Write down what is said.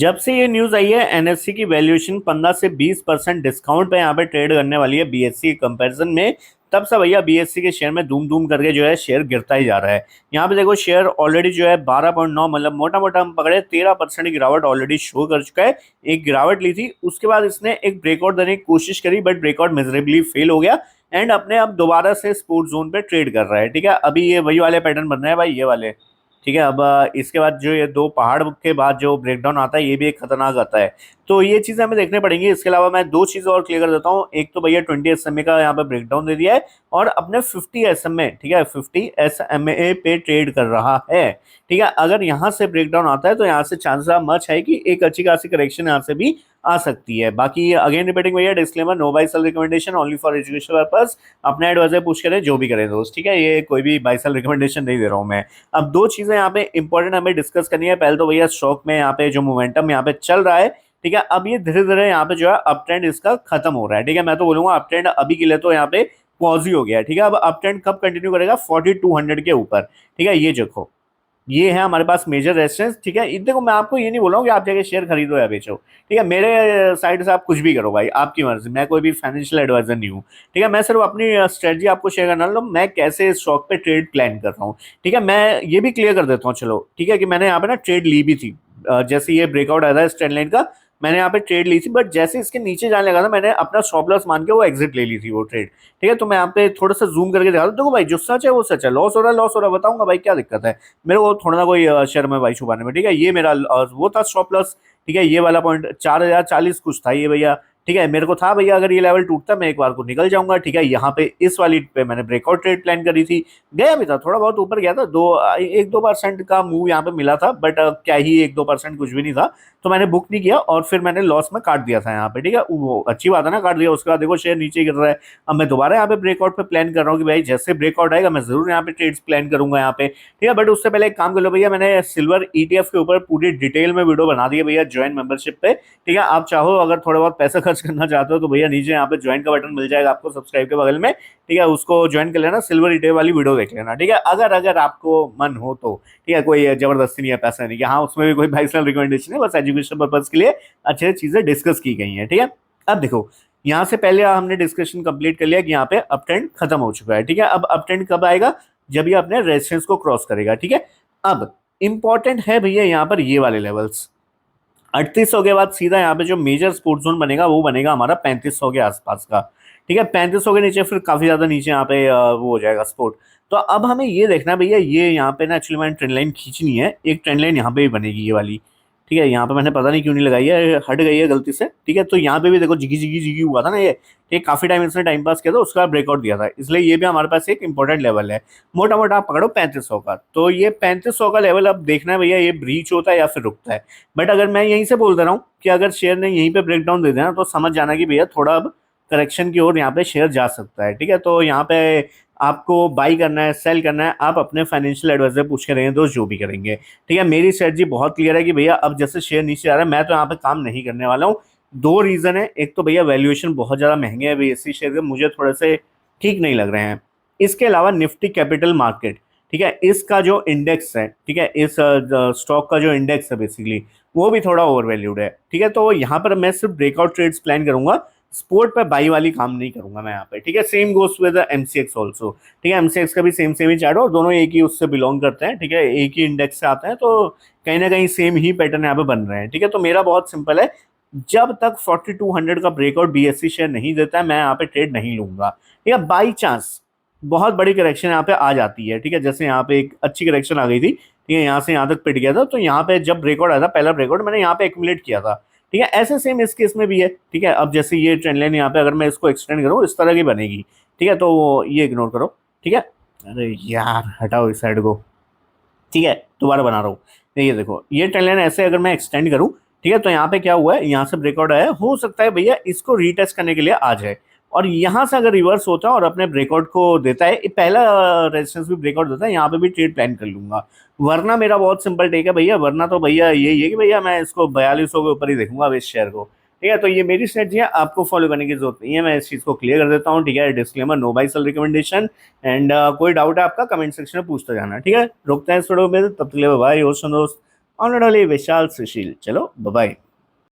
जब से ये न्यूज आई है एनएससी की वैल्यूएशन 15 से 20% डिस्काउंट पे यहाँ पे ट्रेड करने वाली है बीएससी के कंपैरिजन में। तब से भैया बीएससी के शेयर में धूम धूम करके जो है शेयर गिरता ही जा रहा है। यहाँ पे देखो शेयर ऑलरेडी जो है 12.9 मतलब मोटा मोटा हम पकड़े 13% की गिरावट ऑलरेडी शो कर चुका है। एक गिरावट ली थी, उसके बाद इसने एक ब्रेकआउट देने की कोशिश करी बट ब्रेकआउट मिजरेबली फेल हो गया एंड अपने अब दोबारा से सपोर्ट जोन पे ट्रेड कर रहा है। ठीक है, अभी ये वही वाले पैटर्न बन रहे हैं भाई, ये वाले। ठीक है, अब इसके बाद जो ये दो पहाड़ के बाद जो ब्रेकडाउन आता है ये भी एक खतरनाक आता है। तो ये चीजें हमें देखने पड़ेंगी। इसके अलावा मैं दो चीजें और क्लियर कर देता हूँ। एक तो भैया 20 SMA का यहाँ पे ब्रेकडाउन दे दिया है और अपने 50 SMA, ठीक है, 50 SMA पे ट्रेड कर रहा है। ठीक है, अगर यहाँ से ब्रेकडाउन आता है तो यहाँ से चांसेस मच है कि एक अच्छी खासी करेक्शन यहाँ से भी आ सकती है। बाकी अगेन रिपीटिंग भैया, disclaimer, no buy sell recommendation, only for education purpose. अपने एडवाइजर पूछ करें जो भी करें दोस्त, ठीक है, ये कोई भी बाय सेल रिकमेंडेशन नहीं दे रहा हूँ मैं। अब दो चीजें यहाँ पे इंपॉर्टेंट हमें डिस्कस करनी है। पहले तो भैया स्टॉक में यहाँ पे जो मोमेंटम यहाँ पे चल रहा है, ठीक है, अब ये धीरे धीरे यहाँ पे जो है अप ट्रेंड इसका खत्म हो रहा है। ठीक है, मैं तो बोलूंगा अप ट्रेंड अभी के लिए तो यहाँ पे पॉज ही हो गया है। ठीक है, अब अप ट्रेंड कब कंटिन्यू करेगा? 4200 के ऊपर। ठीक है, ये देखो, ये है हमारे पास मेजर रेजिस्टेंस। ठीक है, देखो मैं आपको ये नहीं बोल रहा हूँ कि आप जाके शेयर खरीदो या बेचो। ठीक है, मेरे साइड से आप कुछ भी करो भाई, आपकी मर्जी, मैं कोई भी फाइनेंशियल एडवाइजर नहीं हूँ। ठीक है, मैं सिर्फ अपनी स्ट्रेटजी आपको शेयर करना लूँ, मैं कैसे स्टॉक पे ट्रेड प्लान कर रहा हूँ। ठीक है, मैं ये भी क्लियर कर देता हूँ चलो, ठीक है, कि मैंने यहाँ पे ना ट्रेड ली भी थी। जैसे ये ब्रेकआउट आया था इस ट्रेंड लाइन का, मैंने यहाँ पे ट्रेड ली थी, बट जैसे इसके नीचे जाने लगा था मैंने अपना स्टॉप लॉस मान के वो एग्जिट ले ली थी वो ट्रेड। ठीक है, तो मैं यहाँ पे थोड़ा सा जूम करके दिखा दूँ। देखो भाई, जो सच है वो सच है, लॉस हो रहा है लॉस हो रहा है, बताऊंगा भाई क्या दिक्कत है मेरे को, थोड़ा ना कोई शर्म है भाई छुपाने में। ठीक है, ये मेरा वो था स्टॉप लॉस। ठीक है, ये वाला पॉइंट 4040 कुछ था ये भैया। ठीक है, मेरे को था भैया अगर ये लेवल टूटता मैं एक बार को निकल जाऊंगा। ठीक है, यहाँ पे इस वाली पे मैंने ब्रेकआउट ट्रेड प्लान करी थी, गया भी था, थोड़ा बहुत ऊपर गया था, 1-2% का मूव यहाँ पे मिला था, बट क्या ही 1-2% कुछ भी नहीं था। तो मैंने बुक नहीं किया और फिर मैंने लॉस में काट दिया था यहाँ पे। ठीक है, वो अच्छी बात है ना, काट दिया। उसके बाद देखो शेयर नीचे गिर रहा है। अब मैं दोबारा यहाँ पे ब्रेकआउट पे प्लान कर रहा हूँ कि भाई जैसे ब्रेकआउट आएगा मैं जरूर यहाँ पे ट्रेड्स प्लान करूंगा यहाँ पे। ठीक है, बट उससे पहले एक काम कर लो भैया, मैंने सिल्वर ईटीएफ के ऊपर पूरी डिटेल में वीडियो बना दी है भैया, ज्वाइन मेंबरशिप पे। ठीक है, आप चाहो अगर थोड़ा बहुत पैसा खर्च करना चाहते हो तो भैया नीचे यहाँ पे ज्वाइन का बटन मिल जाएगा आपको सब्सक्राइब के बगल में। ठीक है, उसको ज्वाइन कर लेना, सिल्वर ईटीएफ वाली वीडियो देख लेना। ठीक है, अगर अगर आपको मन हो तो। ठीक है, कोई जबरदस्ती नहीं है, पैसा नहीं कि हाँ, उसमें भी कोई भाई साहब रिकमेंडेशन है, बस एजुकेशन पर्पज के लिए अच्छे चीजें डिस्कस की गई हैं। ठीक है, अब देखो, यहाँ से पहले हमने डिस्कशन कंप्लीट कर लिया कि यहाँ पे अप ट्रेंड खत्म हो चुका है। ठीक है, अब अप ट्रेंड कब आएगा? जब ये अपने रेजिस्टेंस को क्रॉस करेगा। ठीक है, अब इंपॉर्टेंट है भैया यहाँ पर ये वाले लेवल्स। 3800 के बाद सीधा यहाँ पे जो मेजर स्पोर्ट जोन बनेगा वो बनेगा हमारा 3500 के आसपास का। ठीक है, 3500 के नीचे फिर काफी ज्यादा नीचे यहाँ पे वो हो जाएगा स्पोर्ट। तो अब हमें ये देखना है भैया, ये यहाँ पे ना एक्चुअली मैंने ट्रेंड लाइन खींचनी है, एक ट्रेंड लाइन यहाँ पे भी बनेगी ये वाली। ठीक है, यहाँ पे मैंने पता नहीं क्यों नहीं लगाई है, हट गई है गलती से। ठीक है, तो यहाँ पे भी देखो जिगी जिगी जिगी हुआ था ना ये काफी टाइम इसने टाइम पास किया था, उसका ब्रेकआउट दिया था, इसलिए ये भी हमारे पास एक इंपॉर्टेंट लेवल है। मोटा मोटा आप पकड़ो 3500 का, तो ये 3500 का लेवल अब देखना है भैया, ये ब्रीच होता है या फिर रुकता है। बट अगर मैं यहीं से बोल दे रहा हूँ कि अगर शेयर ने यहीं पे ब्रेकडाउन दे देना तो समझ जाना कि भैया थोड़ा अब करेक्शन की ओर यहाँ पे शेयर जा सकता है। ठीक है, तो यहाँ पे आपको बाई करना है सेल करना है, आप अपने फाइनेंशियल एडवाइजर पूछ के रहेंगे दोस्त, जो भी करेंगे। ठीक है, मेरी स्ट्रेटजी बहुत क्लियर है कि भैया अब जैसे शेयर नीचे आ रहा है मैं तो यहाँ पे काम नहीं करने वाला हूँ। दो रीजन है, एक तो भैया वैल्यूएशन बहुत ज्यादा महंगे है बीएससी शेयर के, मुझे थोड़े से ठीक नहीं लग रहे हैं। इसके अलावा निफ्टी कैपिटल मार्केट, ठीक है, इसका जो इंडेक्स है, ठीक है, इस स्टॉक का जो इंडेक्स है बेसिकली वो भी थोड़ा ओवर वैल्यूड है। ठीक है, तो यहाँ पर मैं सिर्फ ब्रेकआउट ट्रेड्स प्लान करूंगा, स्पोर्ट पे बाई वाली काम नहीं करूंगा मैं यहाँ पे। ठीक है, same goes with MCX also. ठीक है, एमसीएक्स का भी सेम ही चार्ट है और दोनों एक ही उससे बिलोंग करते हैं। ठीक है, एक ही इंडेक्स से आते हैं, तो कहीं ना कहीं सेम ही पैटर्न यहाँ पे बन रहे हैं। ठीक है, तो मेरा बहुत सिंपल है, जब तक 4200 का ब्रेकआउट बीएससी शेयर नहीं देता है मैं यहाँ पे ट्रेड नहीं लूंगा। ठीक है, बाई चांस बहुत बड़ी करेक्शन यहाँ पे आ जाती है। ठीक है, जैसे यहाँ पे एक अच्छी करेक्शन आ गई थी, ठीक है, यहाँ से यहाँ तक पिट गया था, तो यहाँ पे जब ब्रेकआउट आया था पहला ब्रेकआउट मैंने यहाँ पे एक्यूमुलेट किया था। ठीक है, ऐसे सेम इस केस में भी है। ठीक है, अब जैसे ये ट्रेंड लाइन यहाँ पे अगर मैं इसको एक्सटेंड करूँ इस तरह की बनेगी। ठीक है, तो ये इग्नोर करो। ठीक है, अरे यार हटाओ इस साइड को। ठीक है, दोबारा बना रहा हूँ। ये देखो, ये ट्रेंड लाइन ऐसे अगर मैं एक्सटेंड करूँ, ठीक है, तो यहाँ पे क्या हुआ है, यहाँ से ब्रेकआउट आया है, हो सकता है भैया इसको रीटेस्ट करने के लिए आ जाए, और यहाँ से अगर रिवर्स होता है और अपने ब्रेकआउट को देता है, ये पहला रेजिस्टेंस भी ब्रेकआउट देता है, यहाँ पे भी ट्रेड प्लान कर लूंगा। वरना मेरा बहुत सिंपल टेक है भैया, वरना तो भैया यही है कि भैया मैं इसको 4200 के ऊपर ही देखूंगा अब इस शेयर को। ठीक है, तो ये मेरी स्ट्रेटजी है, आपको फॉलो करने की जरूरत नहीं है, मैं इस चीज को क्लियर कर देता हूँ। ठीक है, disclaimer, no buy sell recommendation. And कोई डाउट है आपका कमेंट सेक्शन में पूछते जाना। ठीक है, रुकते हैं इस वीडियो में, तब तक के लिए बाय दोस्त। ऑनरेडली विशाल सुशील। चलो बाय।